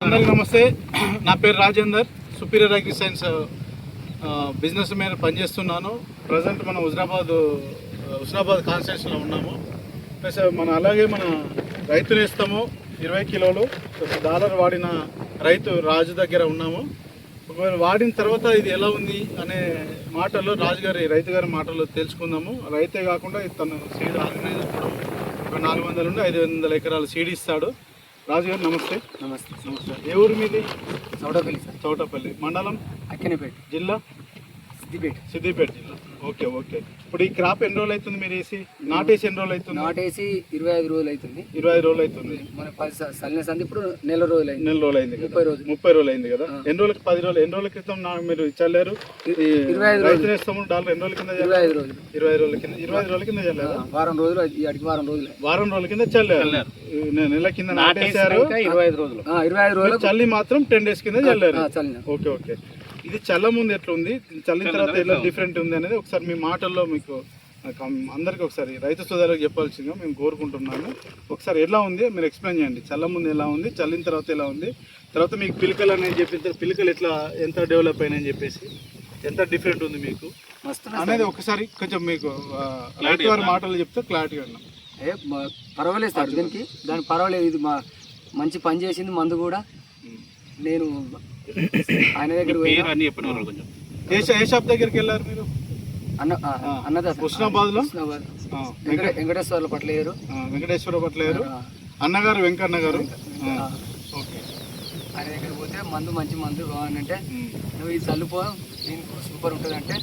అందరికీ నమస్తే. నా పేరు Rajender, superior agri science business మీద పనిచేస్తున్నాను. ప్రజెంట్ మనం హుస్నాబాద్ కాన్స్టిట్యూషన్లో ఉన్నాము. ప్లస్ అలాగే మన రైతు నేస్తము 20 కిలోలు డాలర్ వాడిన రైతు రాజు దగ్గర ఉన్నాము. ఒకవేళ వాడిన తర్వాత ఇది ఎలా ఉంది అనే మాటల్లో రైతు గారి మాటల్లో తెలుసుకుందాము. రైతే కాకుండా తను సీడ్ ఆర్గనైజర్ కూడా ఒక 400 నుండి 500 ఎకరాల సీడ్ ఇస్తాడు. రాజుగారు నమస్తే. నమస్తే. నమస్తే. ఏ ఊరు మీది? చౌటపల్లి సార్. చౌటపల్లి మండలం, అక్కినేపేట జిల్లా సిద్దిపేట జిల్లా. ఓకే. ఇప్పుడు ఈ క్రాప్ ఎన్ని రోజులు అవుతుంది మీరు వేసి? నాటేసి ఎన్ని రోజులు అవుతుంది? నాటేసి 25 రోజులు అవుతుంది. 25 రోజులు అవుతుంది. మన 10 సల్లిన సంది ఇప్పుడు నెల రోజులు అయింది. 30 రోజులు అయింది కదా. ఎన్ని రోజులకి 10 రోజులు ఎన్ని రోజుల క్రితం మీరు చల్లారు? 25 రోజులు నేస్తాము డాలర్ ఎన్ని రోజుల కింద? 25 రోజులు. 25 రోజుల కింద చల్లారు. వారం రోజులు అడిగి వారం రోజుల కింద చల్లారు. నెల కింద నాటేశారు. 25 రోజులు. 25 రోజులు చల్లి మాత్రం 10 days కింద చల్లారు. ఓకే. ఇది చల్ల ముందు ఎట్లా ఉంది, చల్లిన తర్వాత ఎట్లా డిఫరెంట్ ఉంది అనేది ఒకసారి మీ మాటల్లో మీకు అందరికీ ఒకసారి రైతు సోదరులకు చెప్పాల్సిందిగా మేము కోరుకుంటున్నాము. ఒకసారి ఎలా ఉంది మీరు ఎక్స్ప్లెయిన్ చేయండి. చల్ల ముందు ఎలా ఉంది, చల్లిన తర్వాత ఎలా ఉంది, తర్వాత మీకు పిలకలు అనేది చెప్పిన పిలకలు ఎట్లా ఎంత డెవలప్ అయినాయని చెప్పేసి ఎంత డిఫరెంట్ ఉంది మీకు అనేది ఒకసారి కొంచెం మీకు రైతు వారి మాటలు చెప్తే క్లారిటీగా ఉన్నాం. పర్వాలేదు సార్, దానికి పర్వాలేదు. ఇది మంచి పని చేసింది. మందు కూడా నేను ఆయన దగ్గర ఏ షాప్ దగ్గరికి వెళ్ళారు మీరు? హుస్నాబాద్ లో వెంకటేశ్వర్ల పట్లేరు అన్నగారు వెంకన్న గారు. ఓకే. ఆయన దగ్గర పోతే మంచి మందు కావాలంటే నువ్వు ఇది చల్లుపో, దీనికి సూపర్ ఉంటుంది అంటే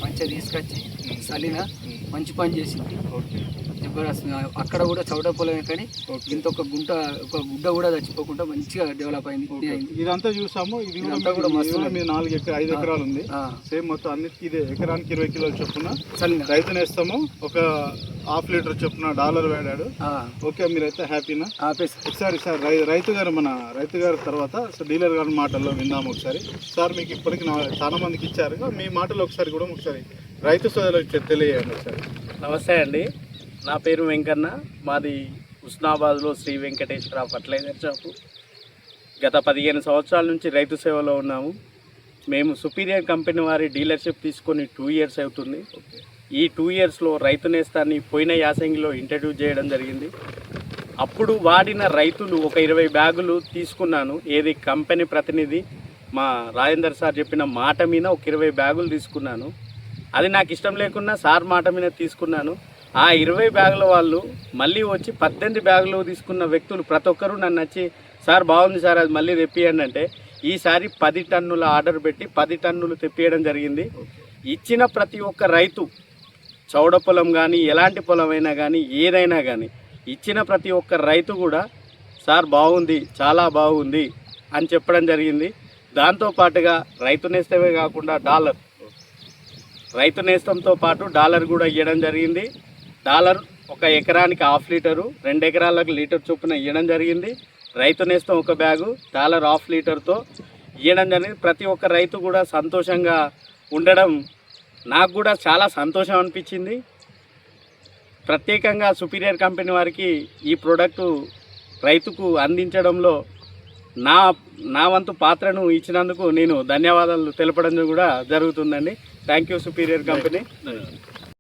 మంచిగా తీసుకొచ్చి చల్లిన మంచి పని చేసింది. అక్కడ కూడా చౌట పొలమే కానీ ఇంత ఒక గుడ్డ కూడా చచ్చిపోకుండా మంచిగా డెవలప్ అయింది. ఇదంతా చూసాము. ఇది కూడా మస్తు 4-5 ఎకరాలు ఉంది. సేమ్ మొత్తం అన్నిటికీ ఇదే ఎకరానికి 20 కిలోలు చొప్పున రైతు నేస్తాము. ఒక ½ లీటర్ చొప్పున డాలర్ వాడాడు. ఓకే, మీరైతే హ్యాపీనా? ఒకసారి సార్ రైతు గారు తర్వాత డీలర్ గారి మాటల్లో విన్నాము. ఒకసారి సార్ మీకు ఇప్పటికి చాలా మందికి ఇచ్చారు, మీ మాటలు ఒకసారి రైతు సోదరులకు తెలియజేయండి ఒకసారి. నమస్తే అండి, నా పేరు వెంకన్న. మాది హుస్నాబాద్లో శ్రీ వెంకటేశ్వర ఫర్టిలైజర్ షాపు. గత 15 సంవత్సరాల నుంచి రైతు సేవలో ఉన్నాము. మేము సుపీరియర్ కంపెనీ వారి డీలర్షిప్ తీసుకొని 2 years అవుతుంది. ఈ 2 yearsలో రైతు నేస్తాన్ని పోయిన యాసంగిలో ఇంట్రడ్యూస్ చేయడం జరిగింది. అప్పుడు వాడిన రైతులు ఒక 20 బ్యాగులు తీసుకున్నాను. ఏది కంపెనీ ప్రతినిధి మా రాజేందర్ సార్ చెప్పిన మాట మీద ఒక 20 బ్యాగులు తీసుకున్నాను. అది నాకు ఇష్టం లేకున్నా సార్ మాట మీద తీసుకున్నాను. ఆ 20 బ్యాగుల వాళ్ళు మళ్ళీ వచ్చి 18 బ్యాగులు తీసుకున్న వ్యక్తులు ప్రతి ఒక్కరూ నన్ను వచ్చి సార్ బాగుంది సార్ అది మళ్ళీ తెప్పియండి అంటే ఈసారి 10 టన్నుల ఆర్డర్ పెట్టి 10 టన్నులు తెప్పియడం జరిగింది. ఇచ్చిన ప్రతి ఒక్క రైతు చౌడ పొలం కానీ ఎలాంటి పొలం అయినా కానీ ఏదైనా కానీ ఇచ్చిన ప్రతి ఒక్క రైతు కూడా సార్ బాగుంది, చాలా బాగుంది అని చెప్పడం జరిగింది. దాంతోపాటుగా రైతు నేస్తమే కాకుండా రైతు నేస్తంతో పాటు డాలర్ కూడా ఇవ్వడం జరిగింది. డాలర్ ఒక ఎకరానికి ½ లీటరు, 2 ఎకరాలకు లీటర్ చొప్పున ఇవ్వడం జరిగింది. రైతు నేస్తం ఒక బ్యాగు, డాలర్ ½ లీటర్తో ఇవ్వడం జరిగింది. ప్రతి ఒక్క రైతు కూడా సంతోషంగా ఉండడం నాకు కూడా చాలా సంతోషం అనిపించింది. ప్రత్యేకంగా సుపీరియర్ కంపెనీ వారికి ఈ ప్రోడక్టు రైతుకు అందించడంలో నా వంతు పాత్రను ఇచ్చినందుకు నేను ధన్యవాదాలు తెలపడం కూడా జరుగుతుందండి. Thank you superior company.